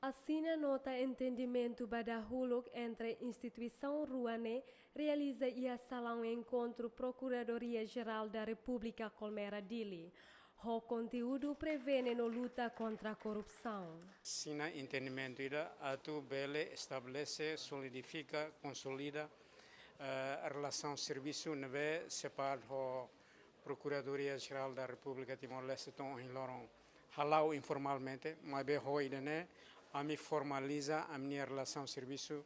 Assina nota entendimento badahuluk entre instituição Ruane realiza ia salão encontro Procuradoria-Geral da República Colmera Dili. O conteúdo prevene no luta contra a corrupção. Assina entendimento ida atu bele estabelece, solidifica, consolida a relação serviço neve separ ho Procuradoria-Geral da República Timor-Leste tom em Lorong halau informalmente, mas be ho idane a me formaliza a minha relação serviço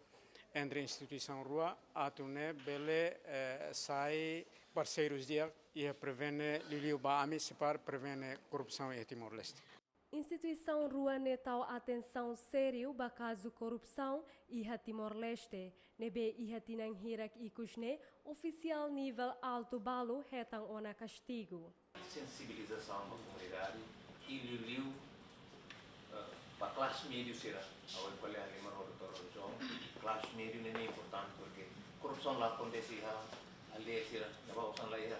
entre a instituição RUA, atune bele sai parceiros dia e prevene liliu ba ami separ prevene corrupção em Timor-Leste. Instituição Ruane tal atenção sério ba caso corrupção e Timor-Leste, nebe e tinang hirak ikusne oficial nível alto balo hetang ona castigo. Sensibilização da comunidade e liliu para a classe média será ao escolher ali uma roda classe média não é importante porque corrupção lá acontece ali será não vai usar lá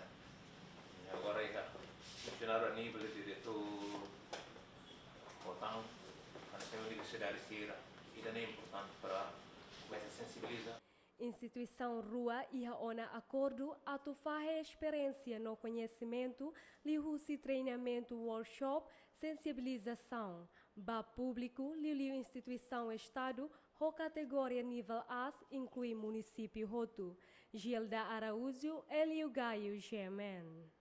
agora funcionário a nível de diretor botão a universidade será e não é importante para começar a sensibilizar. Instituição RUA ia ona acordo atu fahe experiência no conhecimento, liu-se treinamento workshop, sensibilização. Ba público, liu instituição Estado, ho categoria nível A, inclui município Roto. Gilda Araújo, Elio Gaio, GMN.